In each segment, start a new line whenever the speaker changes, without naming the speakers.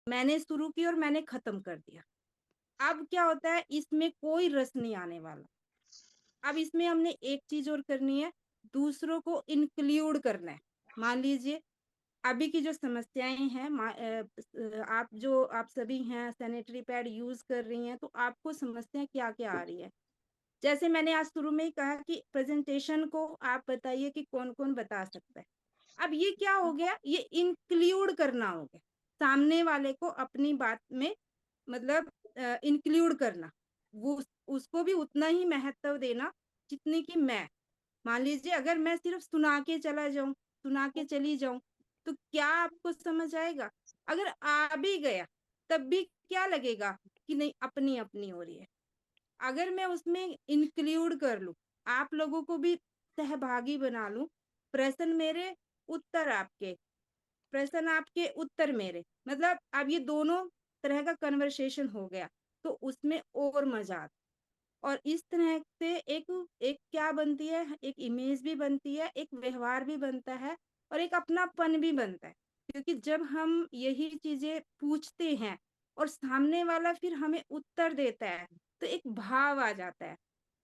मैंने शुरू की और मैंने खत्म कर दिया। अब क्या होता है, इसमें कोई रस नहीं आने वाला। अब इसमें हमने एक चीज और करनी है, दूसरों को इंक्लूड करना है। मान लीजिए अभी की जो समस्याएं हैं, आप सभी हैं सैनिटरी पैड यूज कर रही हैं, तो आपको समस्या क्या क्या आ रही है। जैसे मैंने आज शुरू में ही कहा कि प्रेजेंटेशन को आप बताइए कि कौन कौन बता सकता है। अब ये क्या हो गया, ये इंक्लूड करना हो गया, सामने वाले को अपनी बात में मतलब इंक्लूड करना। वो उसको भी उतना ही महत्व देना जितनी कि मैं। मान लीजिए अगर मैं सिर्फ सुना के चला जाऊं, सुना के चली जाऊं, तो क्या आपको समझ आएगा। अगर आ भी गया तब भी क्या लगेगा कि नहीं, अपनी अपनी हो रही है। अगर मैं उसमें इंक्लूड कर लूं, आप लोगों को भी सहभागी बना लूं, प्रश्न मेरे उत्तर आपके, प्रश्न आपके उत्तर मेरे, मतलब अब ये दोनों तरह का कन्वर्सेशन हो गया, तो उसमें और मजा आता। और इस तरह से एक एक क्या बनती है, एक इमेज भी बनती है, एक व्यवहार भी बनता है, और एक अपनापन भी बनता है। क्योंकि जब हम यही चीजें पूछते हैं और सामने वाला फिर हमें उत्तर देता है, तो एक भाव आ जाता है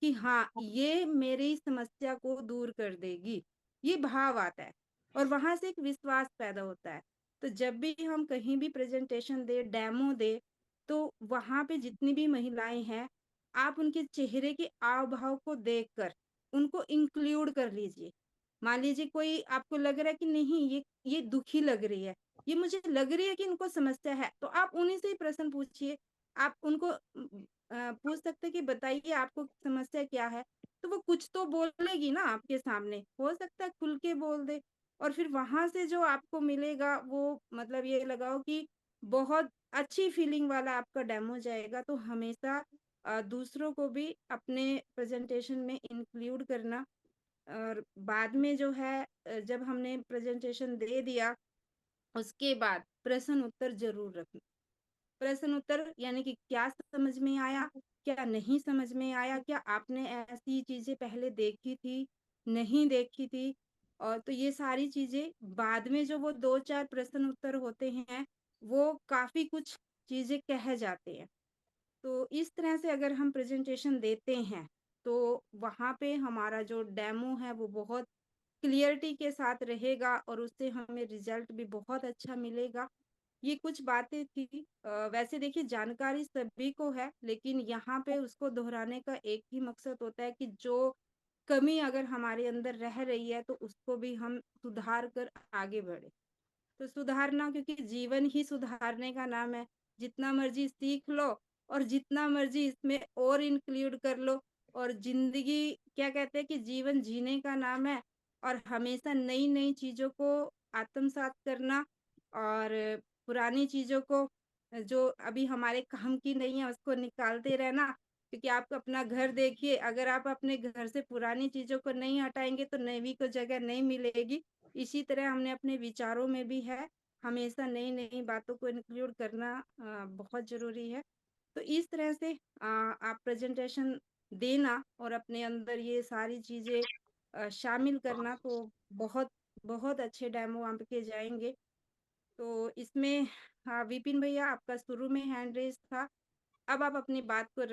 कि हाँ, ये मेरी समस्या को दूर कर देगी, ये भाव आता है। और वहां से एक विश्वास पैदा होता है। तो जब भी हम कहीं भी प्रेजेंटेशन दे, डेमो दे, तो वहां पे जितनी भी महिलाएं हैं, आप उनके चेहरे के हाव भाव को देखकर उनको इंक्लूड कर लीजिए। मान लीजिए कोई आपको लग रहा है कि नहीं, ये दुखी लग रही है, ये मुझे लग रही है कि इनको समस्या है, तो आप उन्हीं से ही प्रश्न पूछिए। आप उनको पूछ सकते हैं कि बताइए आपको समस्या क्या है। तो वो कुछ तो बोलेगी ना आपके सामने, हो सकता है खुल के बोल दे। और फिर वहां से जो आपको मिलेगा वो, मतलब ये लगाओ कि बहुत अच्छी फीलिंग वाला आपका डेमो जाएगा। तो हमेशा दूसरों को भी अपने प्रेजेंटेशन में इंक्लूड करना। और बाद में जो है, जब हमने प्रेजेंटेशन दे दिया, उसके बाद प्रश्न उत्तर जरूर रखना। प्रश्न उत्तर यानी कि क्या समझ में आया, क्या नहीं समझ में आया, क्या आपने ऐसी चीजें पहले देखी थी, नहीं देखी थी। और तो ये सारी चीजें बाद में, जो वो दो चार प्रश्न उत्तर होते हैं, वो काफी कुछ चीजें कह जाते हैं। तो इस तरह से अगर हम प्रेजेंटेशन देते हैं, तो वहाँ पे हमारा जो डेमो है वो बहुत क्लियरिटी के साथ रहेगा, और उससे हमें रिजल्ट भी बहुत अच्छा मिलेगा। ये कुछ बातें थी। वैसे देखिए, जानकारी सभी को है, लेकिन यहाँ पे उसको दोहराने का एक ही मकसद होता है कि जो कमी अगर हमारे अंदर रह रही है, तो उसको भी हम सुधार कर आगे बढ़े। तो सुधारना, क्योंकि जीवन ही सुधारने का नाम है। जितना मर्जी सीख लो, और जितना मर्जी इसमें और इंक्लूड कर लो। और जिंदगी, क्या कहते हैं कि जीवन जीने का नाम है, और हमेशा नई नई चीजों को आत्मसात करना, और पुरानी चीजों को जो अभी हमारे काम की नहीं है उसको निकालते रहना। क्योंकि आप अपना घर देखिए, अगर आप अपने घर से पुरानी चीजों को नहीं हटाएंगे तो नई को जगह नहीं मिलेगी। इसी तरह हमने अपने विचारों में भी है, हमेशा नई नई बातों को इंक्लूड करना बहुत जरूरी है। तो इस तरह से आप प्रेजेंटेशन देना और अपने अंदर ये सारी चीजें शामिल करना, तो बहुत बहुत अच्छे डेमो आपके जाएंगे। तो इसमें, हाँ विपिन भैया, आपका शुरू में हैंड रेस था, अब आप अपनी बात को